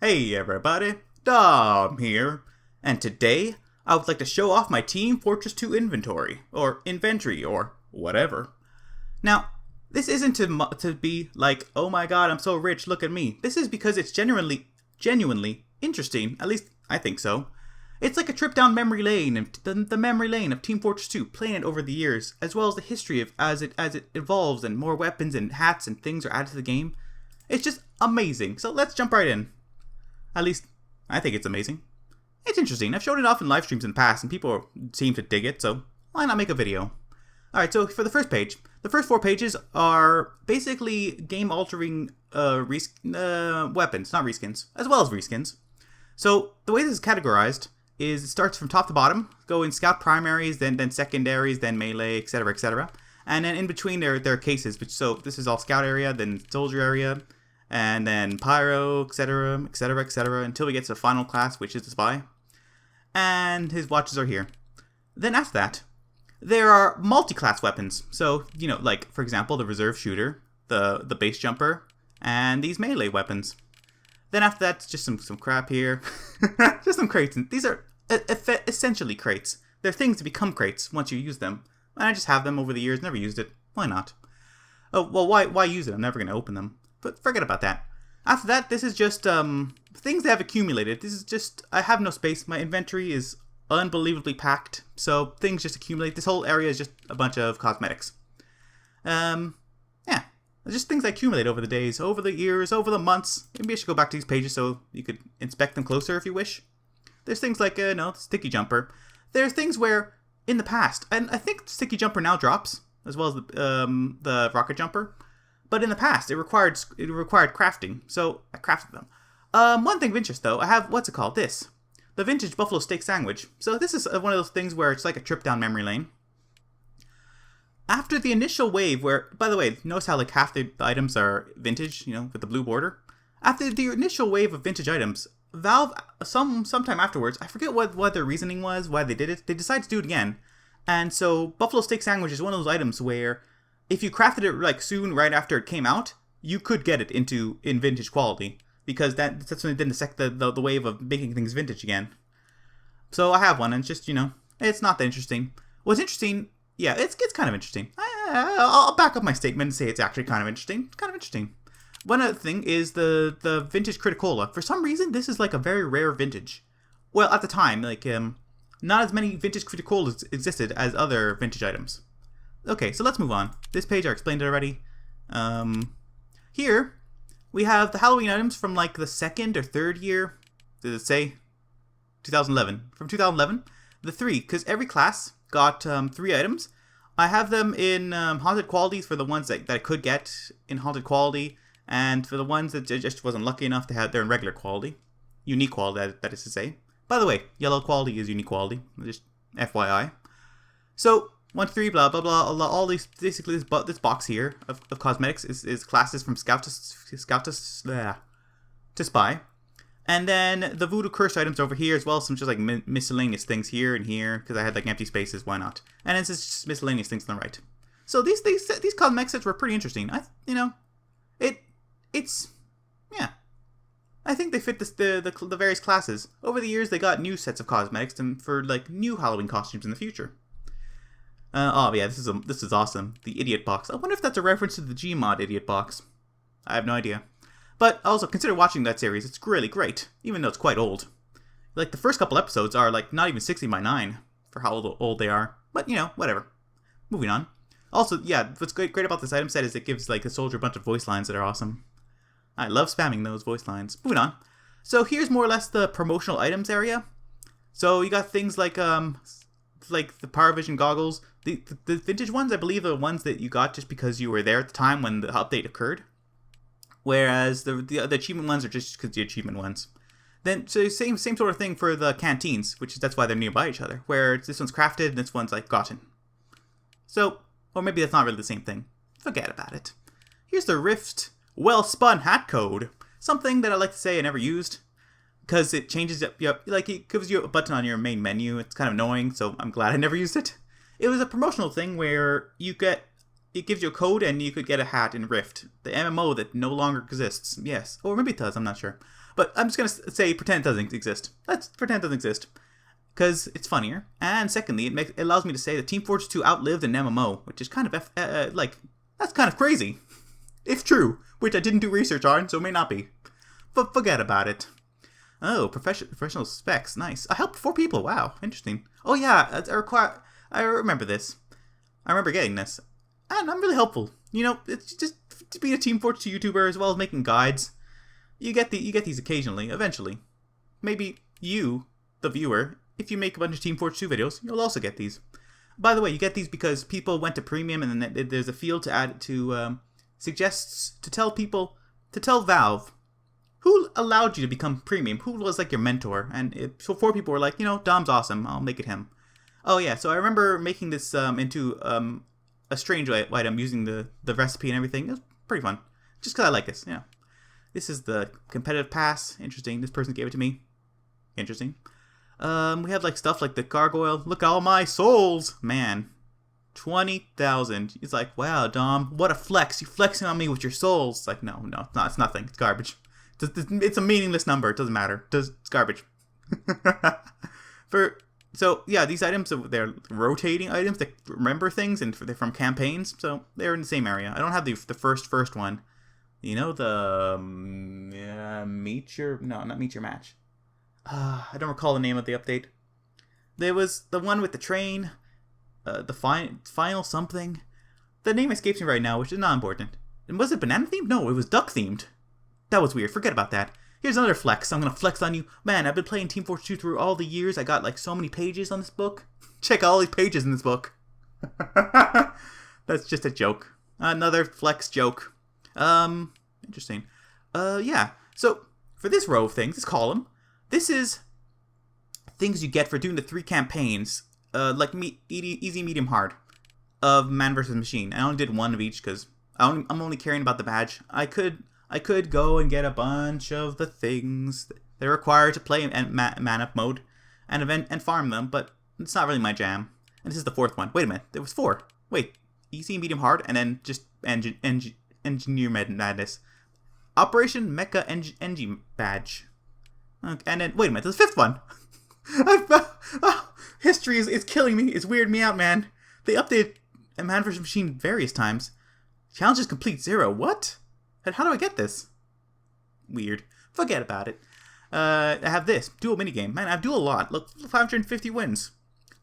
Hey everybody, Dom here, and today I would like to show off my Team Fortress 2 inventory, or inventory, or whatever. Now, this isn't to be like, oh my god, I'm so rich, look at me. This is because it's genuinely interesting, at least I think so. It's like a trip down memory lane, and the memory lane of Team Fortress 2, playing it over the years, as well as the history of as it evolves and more weapons and hats and things are added to the game. It's just amazing, so let's jump right in. At least, I think it's amazing. It's interesting. I've shown it off in live streams in the past, and people seem to dig it, so why not make a video? Alright, so for the first page, the first 4 pages are basically game-altering weapons, not reskins, as well as reskins. So, the way this is categorized is it starts from top to bottom, going scout primaries, then secondaries, then melee, etc, etc. And then in between there are cases, so this is all scout area, then soldier area, and then pyro, etc, etc, etc, until we get to the final class, which is the spy. And his watches are here. Then after that, there are multi-class weapons. So, you know, like, for example, the reserve shooter, the base jumper, and these melee weapons. Then after that, it's just some crap here. Just some crates. And these are essentially crates. They're things to become crates once you use them. And I just have them over the years, never used it. Why not? Oh, well, why use it? I'm never going to open them. But forget about that. After that, this is just things that have accumulated. This is just, I have no space. My inventory is unbelievably packed. So things just accumulate. This whole area is just a bunch of cosmetics. Yeah. Just things I accumulate over the days, over the years, over the months. Maybe I should go back to these pages so you could inspect them closer if you wish. There's things like, sticky jumper. There's things where, in the past, and I think sticky jumper now drops, as well as the rocket jumper. But in the past, it required crafting, so I crafted them. One thing of interest, though, I have, what's it called? This. The vintage buffalo steak sandwich. So this is one of those things where it's like a trip down memory lane. After the initial wave where, by the way, notice how like half the items are vintage, you know, with the blue border? After the initial wave of vintage items, Valve, sometime afterwards, I forget what their reasoning was, why they did it, they decided to do it again. And so buffalo steak sandwich is one of those items where if you crafted it like soon, right after it came out, you could get it in vintage quality, because that's when they did the wave of making things vintage again. So I have one, and it's just, you know, it's not that interesting. What's interesting, yeah, it's kind of interesting. I'll back up my statement and say it's actually kind of interesting. It's kind of interesting. One other thing is the vintage Criticola. For some reason, this is like a very rare vintage. Well, at the time, like not as many vintage Criticolas existed as other vintage items. Okay, so let's move on. This page I explained it already. Here, we have the Halloween items from like the 2nd or 3rd year. Did it say? 2011. From 2011. The 3, because every class got 3 items. I have them in haunted qualities for the ones that I could get in haunted quality. And for the ones that I just wasn't lucky enough to have, they're in regular quality. Unique quality, that is to say. By the way, yellow quality is unique quality. Just FYI. So, 1, 2, 3, blah, blah, blah, all these, basically this box here of cosmetics is classes from Scout to Spy. And then the Voodoo Curse items over here, as well as some just like miscellaneous things here and here, because I had like empty spaces, why not? And it's just miscellaneous things on the right. So these cosmetic sets were pretty interesting. Yeah. I think they fit the various classes. Over the years, they got new sets of cosmetics for like new Halloween costumes in the future. Oh yeah, this is awesome. The idiot box. I wonder if that's a reference to the Gmod idiot box. I have no idea. But also consider watching that series. It's really great, even though it's quite old. Like the first couple episodes are like not even 60 by 9 for how old they are. But you know, whatever. Moving on. Also, yeah, what's great about this item set is it gives like a soldier a bunch of voice lines that are awesome. I love spamming those voice lines. Moving on. So here's more or less the promotional items area. So you got things like the Power Vision goggles. The vintage ones, I believe, are the ones that you got just because you were there at the time when the update occurred. Whereas the achievement ones are just because the achievement ones. Then, so same sort of thing for the canteens, that's why they're nearby each other. Where this one's crafted and this one's like gotten. So, or maybe that's not really the same thing. Forget about it. Here's the Rift Well-Spun Hat Code. Something that I like to say I never used. Because it changes up, like it gives you a button on your main menu. It's kind of annoying, so I'm glad I never used it. It was a promotional thing where it gives you a code and you could get a hat in Rift. The MMO that no longer exists. Yes. Or maybe it does, I'm not sure. But I'm just gonna say pretend it doesn't exist. Let's pretend it doesn't exist. Because it's funnier. And secondly, it allows me to say that Team Fortress 2 outlived an MMO, which is kind of, that's kind of crazy. If true, which I didn't do research on, so it may not be. But forget about it. Oh, professional specs, nice. I helped 4 people, wow, interesting. Oh yeah, I remember this. I remember getting this. And I'm really helpful. You know, it's just to be a Team Fortress 2 YouTuber as well as making guides. You get these occasionally, eventually. Maybe you, the viewer, if you make a bunch of Team Fortress 2 videos, you'll also get these. By the way, you get these because people went to premium, and then there's a field to add it to, suggests to tell Valve who allowed you to become premium, who was like your mentor, and so 4 people were like, you know, Dom's awesome, I'll make it him. Oh yeah, so I remember making this into a strange item using the recipe and everything. It was pretty fun, just because I like this, yeah. This is the competitive pass, interesting, this person gave it to me, interesting. We have like stuff like the gargoyle. Look at all my souls, man. 20,000. He's like, wow, Dom, what a flex. You flexing on me with your souls. It's like, no, it's nothing. It's garbage. It's a meaningless number. It doesn't matter. It's garbage. So yeah, these items, they're rotating items that remember things, and they're from campaigns, so they're in the same area. I don't have the first one. You know, the not meet your match. I don't recall the name of the update. There was the one with the train, the final something. The name escapes me right now, which is not important. And was it banana themed? No, it was duck themed. That was weird. Forget about that. Here's another flex. I'm gonna flex on you. Man, I've been playing Team Fortress 2 through all the years. I got like so many pages on this book. Check out all these pages in this book. That's just a joke. Another flex joke. Interesting. Yeah. So for this row of things, this column, this is things you get for doing the 3 campaigns, like easy, medium, hard, of Man vs. Machine. I only did 1 of each because I'm only caring about the badge. I could go and get a bunch of the things that are required to play in man up mode and farm them, but it's not really my jam. And this is the 4th one. Wait a minute, there was 4. Wait, easy, medium, hard, and then just engineer madness. Operation Mecha Engie badge. And then, wait a minute, there's a 5th one. History is killing me. It's weirding me out, man. They updated Man vs. Machine various times. Challenges complete 0. What? And how do I get this? Weird. Forget about it. I have this. Duel minigame. Man, I do a lot. Look, 550 wins.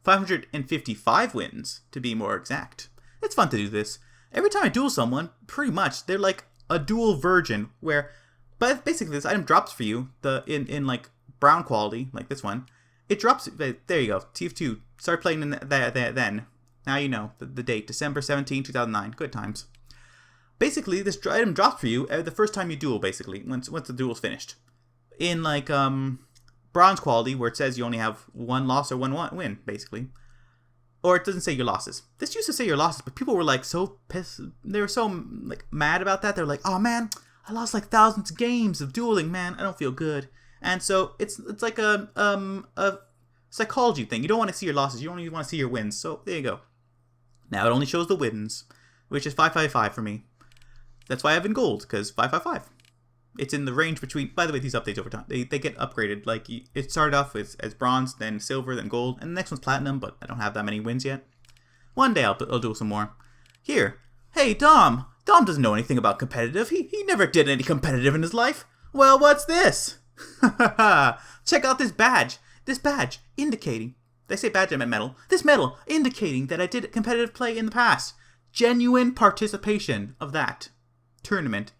555 wins, to be more exact. It's fun to do this. Every time I duel someone, pretty much, they're like a dual version, where... But basically, this item drops for you in like brown quality, like this one. It drops. There you go. TF2. Start playing then. Now you know the date, December 17, 2009. Good times. Basically, this item drops for you the first time you duel. Basically, once the duel's finished, in like bronze quality, where it says you only have 1 loss or 1 win, basically. Or it doesn't say your losses. This used to say your losses, but people were like so pissed. They were so like mad about that. They're like, oh man, I lost like thousands of games of dueling, man. I don't feel good. And so it's like a psychology thing. You don't want to see your losses. You only want to see your wins. So there you go. Now it only shows the wins, which is 555 for me. That's why I have in gold, because 555. It's in the range between... By the way, these updates over time, they get upgraded. Like, it started off as bronze, then silver, then gold, and the next one's platinum, but I don't have that many wins yet. One day I'll do some more. Here. Hey, Dom. Dom doesn't know anything about competitive. He never did any competitive in his life. Well, what's this? Check out this badge. This badge indicating... Did I say badge? I meant medal. This medal indicating that I did competitive play in the past. Genuine participation of that tournament.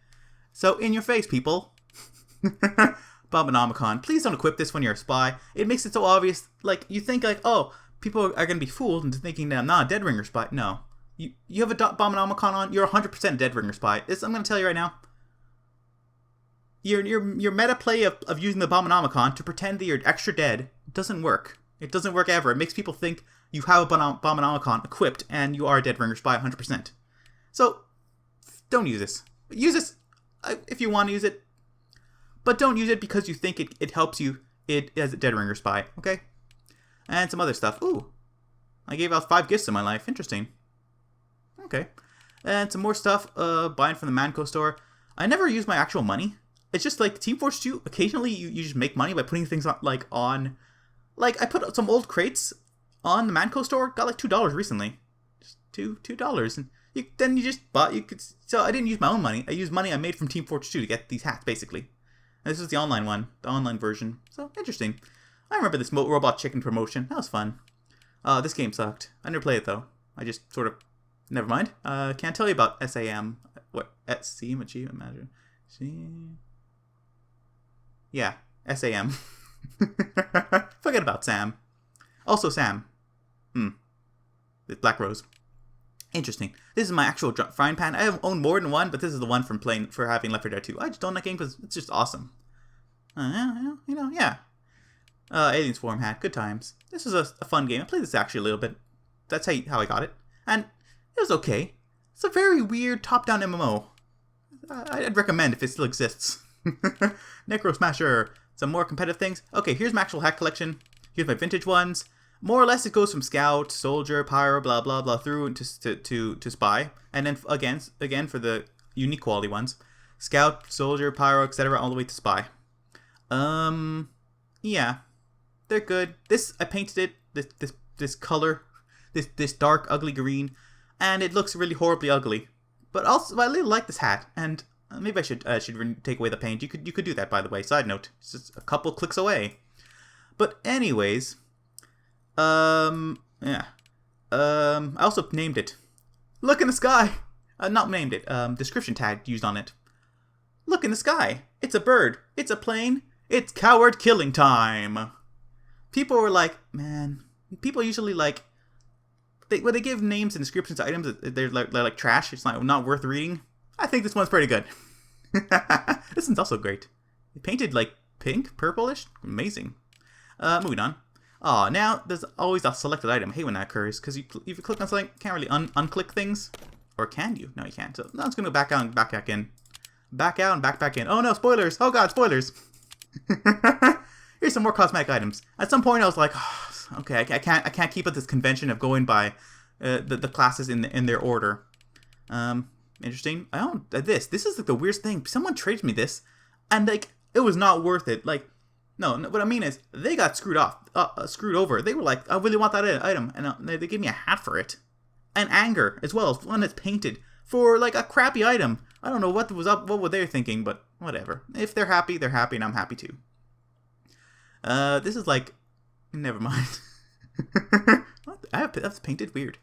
So, in your face, people. Bobonomicon. Please don't equip this when you're a spy. It makes it so obvious. Like, you think, like, oh, people are going to be fooled into thinking that I'm not a Dead Ringer spy. No. You have a Bobonomicon on, you're 100% a Dead Ringer spy. This, I'm going to tell you right now. Your meta play of using the Bobonomicon to pretend that you're extra dead doesn't work. It doesn't work ever. It makes people think you have a Bobonomicon equipped and you are a Dead Ringer spy 100%. So, don't use this. Use this if you want to use it, but don't use it because you think it helps you as a Dead Ringer spy, okay? And some other stuff. Ooh, I gave out 5 gifts in my life. Interesting. Okay. And some more stuff, buying from the Manco store. I never use my actual money. it's just like Team Fortress 2, occasionally you just make money by putting things on, like I put some old crates on the Manco store, got like $2 recently. Just $2. And then you just bought, so I didn't use my own money. I used money I made from Team Fortress 2 to get these hats, basically. And this is the online one, the online version. So, interesting. I remember this Robot Chicken promotion. That was fun. This game sucked. I never played it, though. I just sort of... Never mind. Can't tell you about SAM. What? SAM? Achievement Manager. Yeah. SAM. Forget about Sam. Also Sam. Black Rose. Interesting. This is my actual frying pan. I have owned more than one, but this is the one for having Left 4 Dead 2. I just don't like game because it's just awesome. Yeah. Aliens Forum hat. Good times. This is a fun game. I played this actually a little bit. That's how I got it. And it was okay. It's a very weird top-down MMO. I'd recommend if it still exists. Necro Smasher. Some more competitive things. Okay, here's my actual hat collection. Here's my vintage ones. More or less, it goes from Scout, Soldier, Pyro, blah blah blah, through to Spy, and then again for the unique quality ones, Scout, Soldier, Pyro, etc., all the way to Spy. Yeah, they're good. This I painted it this color, this dark ugly green, and it looks really horribly ugly. But also, I really like this hat, and maybe I should take away the paint. You could do that, by the way. Side note, it's just a couple clicks away. But anyways. Yeah. I also named it. Look in the sky! Not named it, description tag used on it. Look in the sky! It's a bird! It's a plane! It's coward killing time! People were like, man, people usually like, when they give names and descriptions to items, they're like trash, it's not worth reading. I think this one's pretty good. This one's also great. It painted like pink, purplish, amazing. Moving on. Oh, now there's always a selected item. I hate when that occurs, because if you click on something, you can't really unclick things. Or can you? No, you can't. So now it's going to go back out and back in. Back out and back in. Oh no, spoilers! Oh god, spoilers! Here's some more cosmetic items. At some point I was like, oh, okay, I can't keep up this convention of going by the classes in their order. Interesting. I don't... This is like the weirdest thing. Someone traded me this, and like, it was not worth it. Like, no, what I mean is, they got screwed over. They were like, I really want that item, and they gave me a hat for it. And anger, as well, one that's painted, for like a crappy item. I don't know what was up, what were they thinking, but whatever. If they're happy, and I'm happy too. This is like, never mind. That's painted weird.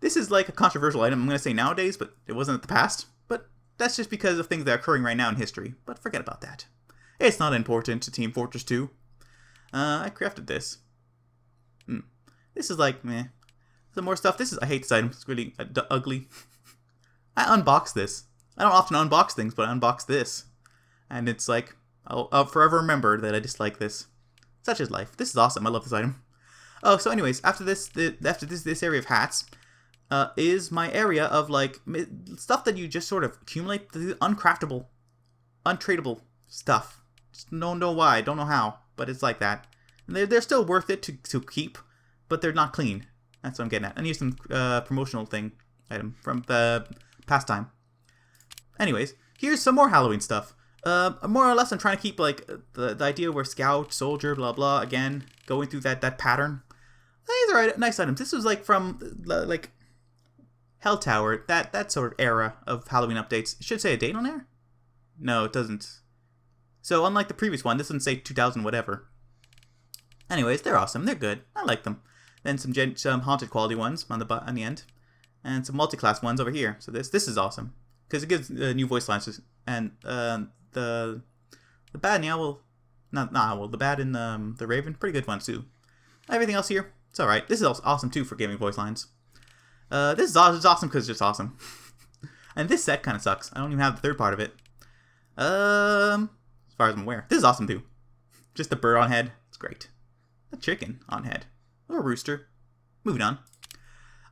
This is like a controversial item, I'm going to say nowadays, but it wasn't in the past. But that's just because of things that are occurring right now in history. But forget about that. It's not important to Team Fortress 2. I crafted this. This is like, meh. Some more stuff. I hate this item. It's really ugly. I unboxed this. I don't often unbox things, but I unboxed this. And it's like, I'll forever remember that I dislike this. Such is life. This is awesome. I love this item. Oh, so anyways, after this area of hats, is my area of like stuff that you just sort of accumulate, the uncraftable, untradeable stuff. Just don't know why, don't know how, but it's like that. And they're still worth it to keep, but they're not clean. That's what I'm getting at. And here's some promotional item from the past time. Anyways, here's some more Halloween stuff. More or less, I'm trying to keep like the idea where Scout, Soldier, blah blah. Again, going through that pattern. These are nice items. This was like from like Hell Tower, that sort of era of Halloween updates. It should say a date on there. No, it doesn't. So unlike the previous one, this doesn't say 2000 whatever. Anyways, they're awesome. They're good. I like them. Then some haunted quality ones on the end, and some multi-class ones over here. So this is awesome because it gives new voice lines. And the bad in the owl, not owl, the bad in the raven, pretty good ones too. Everything else here, it's all right. This is also awesome too for gaming voice lines. This is awesome because it's just awesome. And this set kind of sucks. I don't even have the third part of it. As far as I'm aware, this is awesome too. Just a bird on head. It's great. A chicken on head. Or a rooster. Moving on.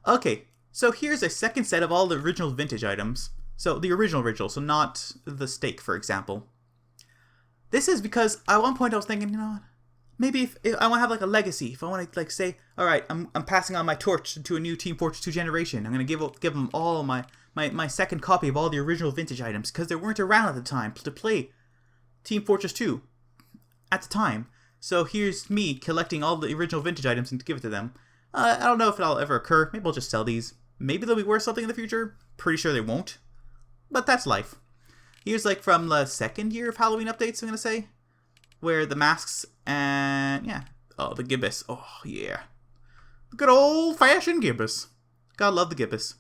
Okay, so here's a second set of all the original vintage items. So the original, so not the steak, for example. This is because at one point I was thinking, you know what? Maybe if I want to have like a legacy, if I want to like say, all right, I'm passing on my torch to a new Team Fortress 2 generation. I'm going to give them all my second copy of all the original vintage items because they weren't around at the time to play Team Fortress 2 at the time. So here's me collecting all the original vintage items and to give it to them. I don't know if it'll ever occur. Maybe I'll just sell these. Maybe they'll be worth something in the future. Pretty sure they won't. But that's life. Here's like from the second year of Halloween updates, I'm going to say. Where the masks and, yeah. Oh, the gibbous. Oh, yeah. Good old-fashioned gibbous. Gotta love the gibbous.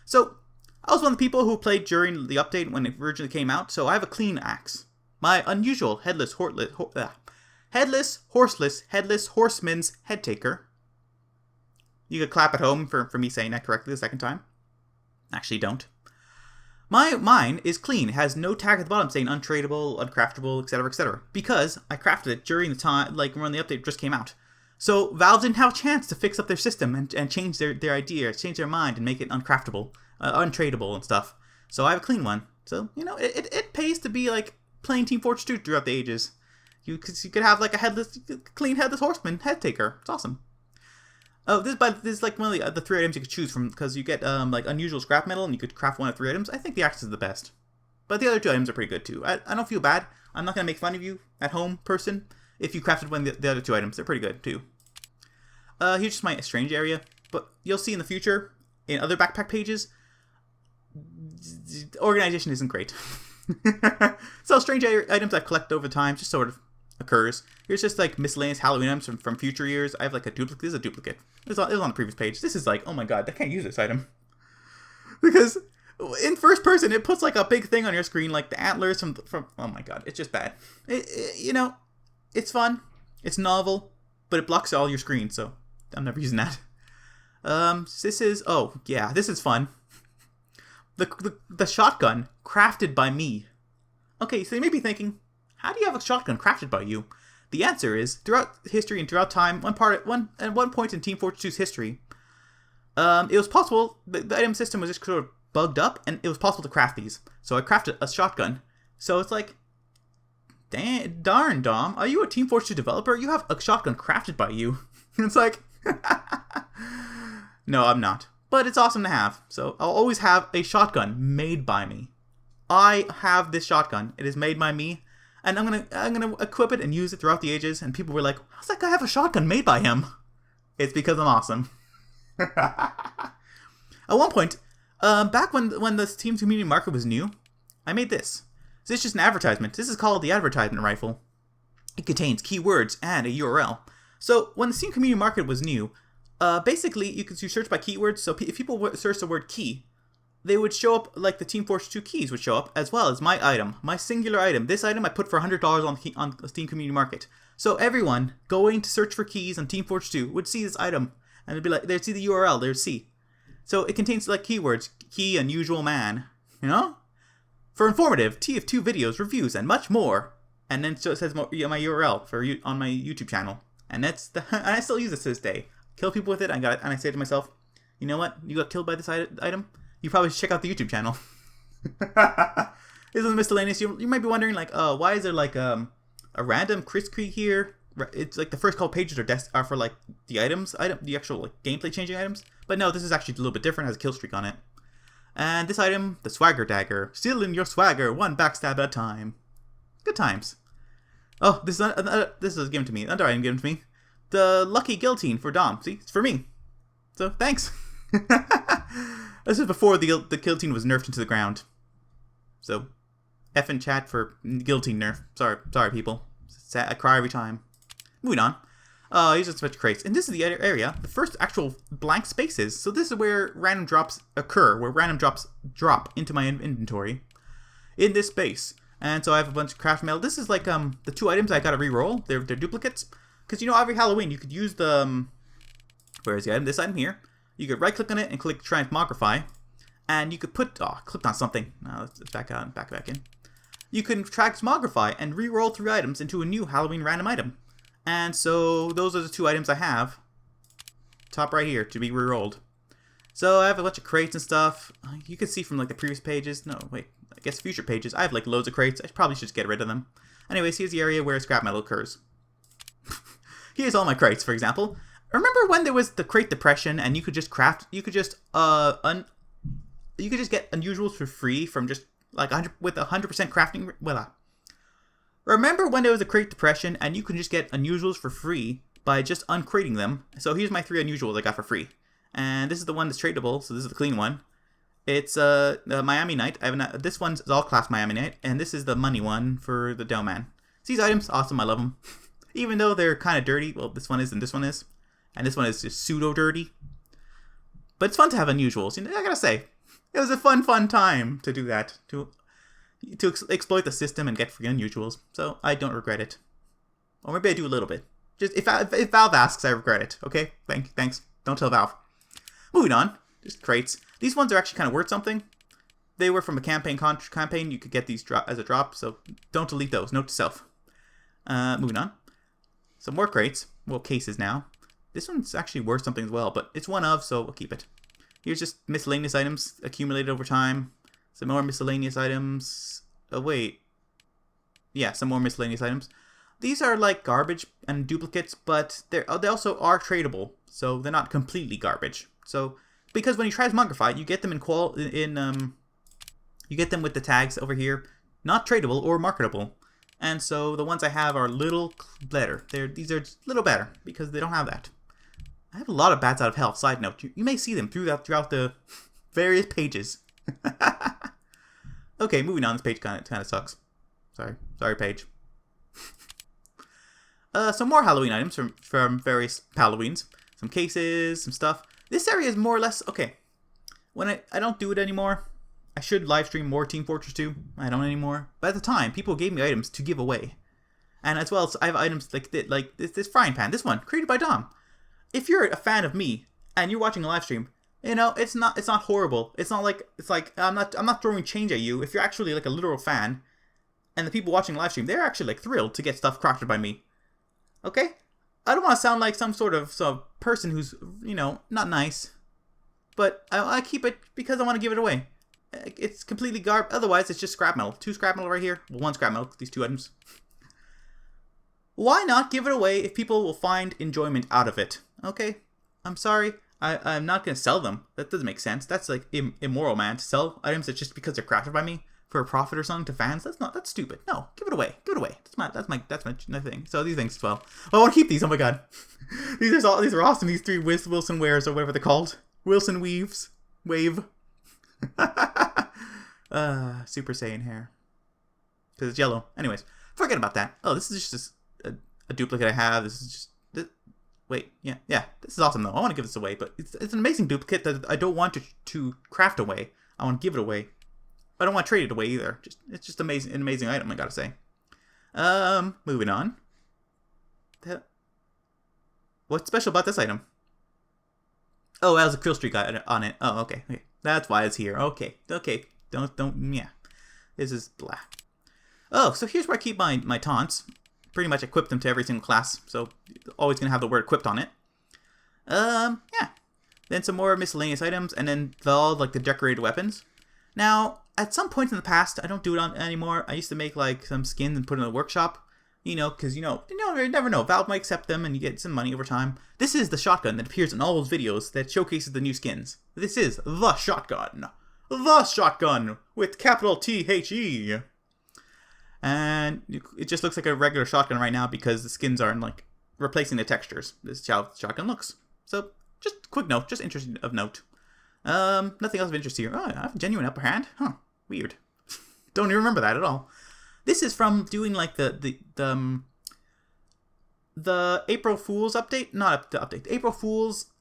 So, I was one of the people who played during the update when it originally came out, so I have a clean axe. My unusual headless horseman's head taker. You could clap at home for me saying that correctly the second time. Actually, don't. Mine is clean. It has no tag at the bottom saying untradeable, uncraftable, etc., etc. Because I crafted it during the time, like when the update just came out. So Valve didn't have a chance to fix up their system and change their idea, change their mind and make it uncraftable, untradeable and stuff. So I have a clean one. So, you know, it pays to be like playing Team Fortress 2 throughout the ages. You could have like a clean headless horseman head taker. It's awesome. Oh, this is like one of the 3 items you could choose from, because you get like unusual scrap metal and you could craft one of 3 items. I think the axe is the best. But the other 2 items are pretty good too. I don't feel bad. I'm not going to make fun of you at home, person, if you crafted one of the other 2 items. They're pretty good too. Here's just my strange area. But you'll see in the future, in other backpack pages, organization isn't great. So strange items I've collected over time just sort of occurs. Here's just like miscellaneous Halloween items from future years. I have like a duplicate. This is a duplicate. It was on the previous page. This is like, oh my god, I can't use this item. Because in first person, it puts like a big thing on your screen, like the antlers from oh my god, it's just bad. You know, it's fun. It's novel, but it blocks all your screen, so I'm never using that. This is, oh yeah, this is fun. The shotgun crafted by me. Okay, so you may be thinking, how do you have a shotgun crafted by you? The answer is, throughout history and throughout time, at one point in Team Fortress 2's history, it was possible, the item system was just sort of bugged up, and it was possible to craft these. So I crafted a shotgun. So it's like, darn, Dom, are you a Team Fortress 2 developer? You have a shotgun crafted by you. It's like, no, I'm not. But it's awesome to have. So I'll always have a shotgun made by me. I have this shotgun. It is made by me. And I'm gonna equip it and use it throughout the ages. And people were like, how's that guy have a shotgun made by him? It's because I'm awesome. At one point, back when the Team Community Market was new, I made this. So it's just an advertisement. This is called the advertisement rifle. It contains keywords and a URL. So when the Steam Community Market was new, basically you could search by keywords. So if people search the word key, they would show up, like the Team Fortress 2 keys would show up, as well as my item, my singular item. This item I put for $100 on the Steam Community Market. So everyone going to search for keys on Team Fortress 2 would see this item, and they'd be like, they'd see the URL, they'd see. So it contains like keywords, key, unusual man, you know? For informative, TF2 videos, reviews, and much more. And then so it says my URL on my YouTube channel. And and I still use this to this day. Kill people with it, and I say to myself, you know what? You got killed by this item? You probably should check out the YouTube channel. This is miscellaneous. You might be wondering, like, why is there like a random Chris Cree here? It's like the first couple pages are for like the the actual like gameplay changing items. But no, this is actually a little bit different. It has a kill streak on it. And this item, the Swagger Dagger, stealing your swagger one backstab at a time. Good times. Oh, this is given to me. Another item given to me. The Lucky Guillotine for Dom. See, it's for me. So thanks. This is before the guillotine was nerfed into the ground. So, F in chat for guillotine nerf. Sorry people. I cry every time. Moving on. Here's just a bunch of crates. And this is the area, the first actual blank spaces. So this is where random drops occur, where random drops drop into my inventory in this space. And so I have a bunch of craft metal. This is like the 2 items I gotta re-roll. They're duplicates. Because you know, every Halloween you could use the where is the item? This item here. You could right click on it and click transmogrify. And you could put clicked on something. Let's back in. You can transmogrify and re-roll 3 items into a new Halloween random item. And so those are the 2 items I have. Top right here to be re-rolled. So I have a bunch of crates and stuff. You can see from like the previous pages. No, wait. I guess future pages. I have like loads of crates. I probably should just get rid of them. Anyways, here's the area where scrap metal occurs. Here's all my crates, for example. Remember when there was the crate depression and you could just craft, you could just get unusuals for free from just like 100% crafting, Remember when there was a crate depression and you could just get unusuals for free by just uncrating them? So here's my 3 unusuals I got for free. And this is the one that's tradable, so this is the clean one. It's Miami Knight. This one's all class Miami Knight, and this is the money one for the Dough Man. These items, awesome, I love them. Even though they're kind of dirty, well, this one is and this one is. And this one is just pseudo-dirty. But it's fun to have unusuals. You know, I gotta say, it was a fun time to do that. To exploit the system and get free unusuals. So I don't regret it. Or maybe I do a little bit. Just if Valve asks, I regret it. Okay? Thanks. Don't tell Valve. Moving on. Just crates. These ones are actually kind of worth something. They were from a campaign. You could get these as a drop, so don't delete those. Note to self. Moving on. Some more crates. Well, cases now. This one's actually worth something as well, but it's one of, so we'll keep it. Here's just miscellaneous items accumulated over time. Some more miscellaneous items. Oh, wait. Yeah, some more miscellaneous items. These are like garbage and duplicates, but they also are tradable, so they're not completely garbage. So, because when you transmogrify, you get them you get them with the tags over here, not tradable or marketable. And so the ones I have are a little better. These are just a little better because they don't have that. I have a lot of bats out of health. Side note, you may see them throughout the various pages. Okay, moving on. This page kind of sucks. Sorry, page. Some more Halloween items from various Halloweens. Some cases, some stuff. This area is more or less okay. When I don't do it anymore. I should live stream more Team Fortress 2. I don't anymore. But at the time, people gave me items to give away. And as well, I have items like this frying pan. This one, created by Dom. If you're a fan of me and you're watching a live stream, you know, it's not horrible. It's like I'm not throwing change at you. If you're actually like a literal fan, and the people watching the live stream, they're actually like thrilled to get stuff crafted by me. Okay? I don't want to sound like some sort of person who's, you know, not nice. But I keep it because I want to give it away. It's completely garbage. Otherwise, it's just scrap metal. 2 scrap metal right here. Well, 1 scrap metal. These 2 items. Why not give it away if people will find enjoyment out of it? Okay? I'm sorry. I'm not going to sell them. That doesn't make sense. That's like immoral, man. To sell items that just because they're crafted by me for a profit or something to fans. That's stupid. No, give it away. Give it away. That's my thing. So these things as well. Oh, I want to keep these. Oh my god. These are awesome. These 3 Wilson wares or whatever they're called. Wilson weaves. Wave. Super Saiyan hair. Because it's yellow. Anyways, forget about that. Oh, this is just a duplicate I have. This is just... Wait, yeah. This is awesome, though. I want to give this away, but it's an amazing duplicate that I don't want to craft away. I want to give it away. I don't want to trade it away either. It's just an amazing item, I gotta say. Moving on. What's special about this item? Oh, it has a kill streak on it. Oh, okay. That's why it's here. Okay. Yeah. This is blah. Oh, so here's where I keep my taunts. Pretty much equip them to every single class. So, always going to have the word equipped on it. Yeah. Then some more miscellaneous items. And then all, like, the decorated weapons. Now, at some point in the past, I don't do it anymore. I used to make, like, some skins and put in a workshop. You know, because, you never know. Valve might accept them and you get some money over time. This is the shotgun that appears in all those videos that showcases the new skins. This is the shotgun. The shotgun with capital T-H-E. And it just looks like a regular shotgun right now because the skins aren't, like, replacing the textures. This is how the shotgun looks. So, just quick note. Just interesting of note. Nothing else of interest here. Oh, I have a genuine upper hand? Huh. Weird. Don't even remember that at all. This is from doing like the April Fool's update, not the update, the April Fool's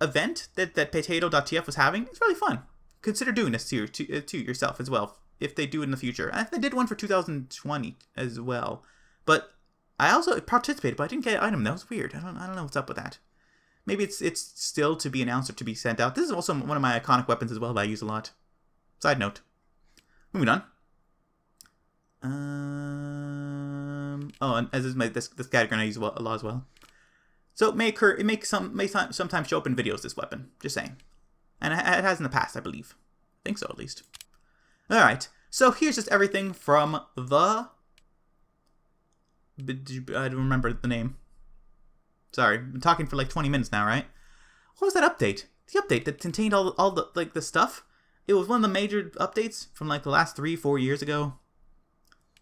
event that Potato.tf was having. It's really fun. Consider doing this to yourself as well if they do it in the future. I think they did one for 2020 as well, but I also participated, but I didn't get an item. That was weird. I don't know what's up with that. Maybe it's still to be announced or to be sent out. This is also one of my iconic weapons as well that I use a lot. Side note. Moving on. Oh, and as is this category I use a lot as well. So it may sometimes show up in videos, this weapon. Just saying. And it has in the past, I believe. I think so, at least. Alright, so here's just everything from the... I don't remember the name. Sorry, I'm talking for like 20 minutes now, right? What was that update? The update that contained all the stuff? It was one of the major updates from like the last 3-4 years ago.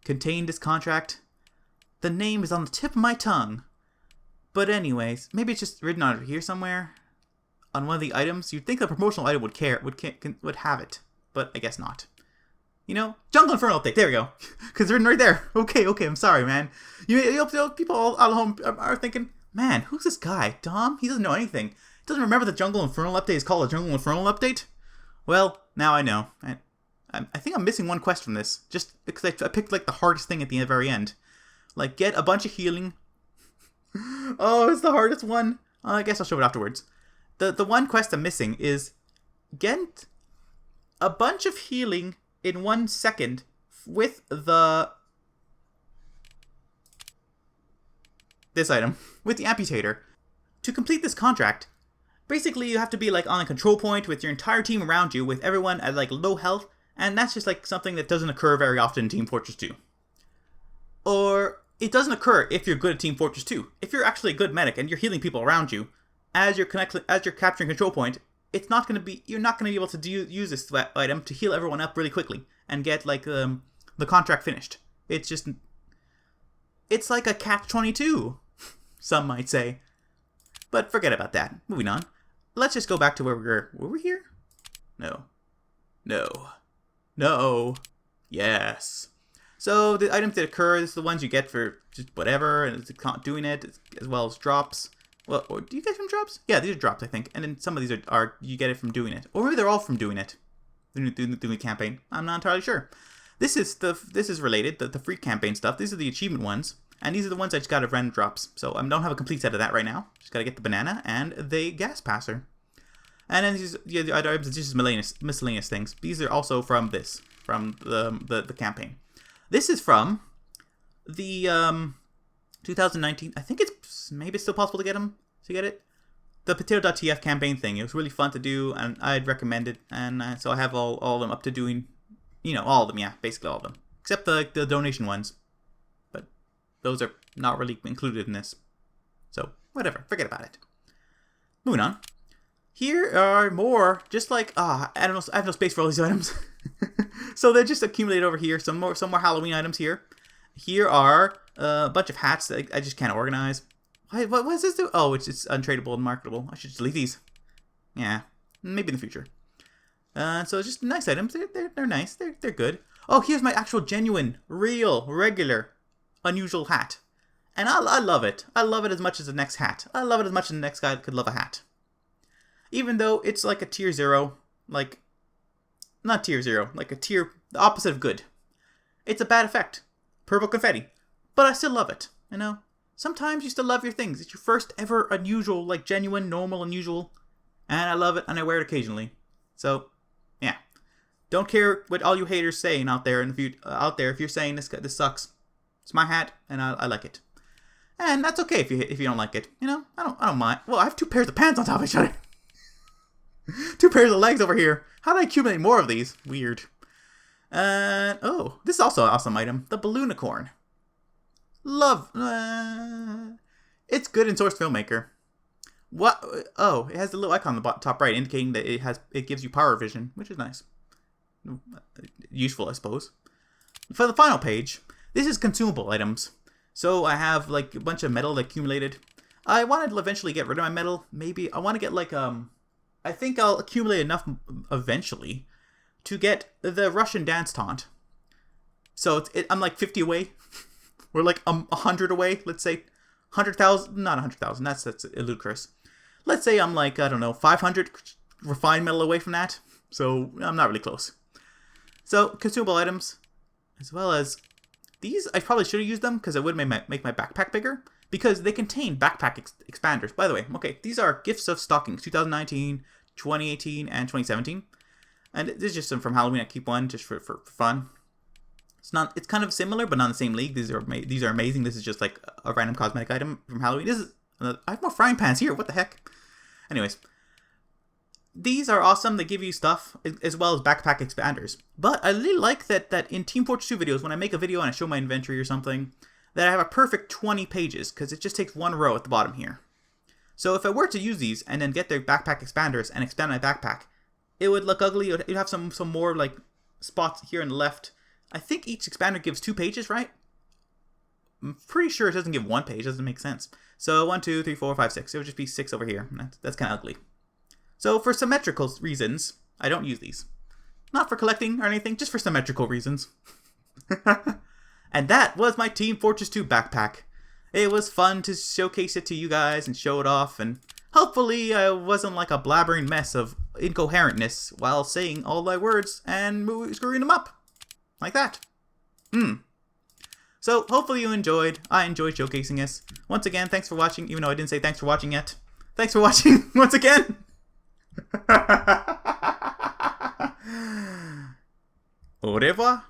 contain this contract. The name is on the tip of my tongue. But anyways, maybe it's just written on here somewhere. On one of the items. You'd think the promotional item would have it. But I guess not. You know, Jungle Inferno update. There we go. Because it's written right there. Okay, I'm sorry, man. People all at home are thinking, man, who's this guy? Dom? He doesn't know anything. He doesn't remember the Jungle Inferno update is called a Jungle Inferno update? Well, now I know. I think I'm missing one quest from this. Just because I picked like the hardest thing at the very end. Like, get a bunch of healing. Oh, it's the hardest one. I guess I'll show it afterwards. The one quest I'm missing is get a bunch of healing in 1 second with this item, with the amputator. To complete this contract, basically you have to be like on a control point with your entire team around you, with everyone at like low health, and that's just like something that doesn't occur very often in Team Fortress 2. Or it doesn't occur if you're good at Team Fortress 2. If you're actually a good medic and you're healing people around you, as you're capturing control point, you're not going to be able to use this item to heal everyone up really quickly and get like the contract finished. It's like a catch-22, some might say. But forget about that. Moving on. Let's just go back to were we here? No. Yes. So the items that occur is the ones you get for just whatever, and it's doing it, as well as drops. Well, or do you get from drops? Yeah, these are drops, I think. And then some of these are you get it from doing it. Or maybe they're all from doing it. Doing the campaign. I'm not entirely sure. This is related, the free campaign stuff. These are the achievement ones. And these are the ones I just got at random drops. So I don't have a complete set of that right now. Just got to get the banana and the gas passer. And then the other items, it's just miscellaneous things. These are also from the campaign. This is from the 2019. I think maybe it's still possible to get them. To get it, the Potato.tf campaign thing. It was really fun to do, and I'd recommend it. And so I have all of them up to doing, all of them. Yeah, basically all of them, except the donation ones. But those are not really included in this. So whatever, forget about it. Moving on. Here are more, just like I don't know. I have no space for all these items. So they're just accumulated over here. Some more Halloween items here. Here are a bunch of hats that I just can't organize. What does this do? Oh, it's untradeable and marketable. I should just delete these. Yeah, maybe in the future. So it's just nice items. They're nice. They're good. Oh, here's my actual genuine, real, regular, unusual hat. And I love it. I love it as much as the next hat. I love it as much as the next guy could love a hat. Even though it's like a tier 0, like, not tier 0, like a tier, the opposite of good. It's a bad effect. Purple confetti. But I still love it, Sometimes you still love your things. It's your first ever unusual, like genuine, normal, unusual. And I love it, and I wear it occasionally. So, yeah. Don't care what all you haters saying out there if you're saying this sucks. It's my hat, and I like it. And that's okay if you don't like it. I don't mind. Well, I have 2 pairs of pants on top of each other. 2 pairs of legs over here. How do I accumulate more of these? Weird. Oh, this is also an awesome item. The Balloonicorn. Love. It's good in Source Filmmaker. What? Oh, it has the little icon on the top right indicating that it gives you power vision, which is nice. Useful, I suppose. For the final page, this is consumable items. So I have like a bunch of metal accumulated. I wanted to eventually get rid of my metal. Maybe I want to get like I think I'll accumulate enough eventually to get the Russian dance taunt. So I'm like 50 away. We're like 100 away. Let's say 100,000. Not 100,000. That's ludicrous. Let's say I'm like, I don't know, 500 refined metal away from that. So I'm not really close. So consumable items, as well as these, I probably should have used them because it would make my backpack bigger. Because they contain backpack expanders. By the way, okay, these are Gifts of Stockings, 2019, 2018, and 2017. And this is just some from Halloween. I keep one just for fun. It's kind of similar, but not in the same league. These are amazing. This is just like a random cosmetic item from Halloween. I have more frying pans here. What the heck? Anyways, these are awesome. They give you stuff as well as backpack expanders. But I really like that in Team Fortress 2 videos, when I make a video and I show my inventory or something, that I have a perfect 20 pages because it just takes 1 row at the bottom here. So if I were to use these and then get their backpack expanders and expand my backpack, it would look ugly. You'd have some more like spots here on the left I think each expander gives 2 pages, right? I'm pretty sure it doesn't give 1 page. Doesn't make sense. So 1, 2, 3, 4, 5, 6. It would just be 6 over here. That's kind of ugly. So for symmetrical reasons, I don't use these. Not for collecting or anything, just for symmetrical reasons. And that was my Team Fortress 2 backpack. It was fun to showcase it to you guys and show it off, and hopefully I wasn't like a blabbering mess of incoherentness while saying all my words and screwing them up. Like that. So hopefully you enjoyed. I enjoyed showcasing this. Once again, thanks for watching, even though I didn't say thanks for watching yet. Thanks for watching once again. Au revoir.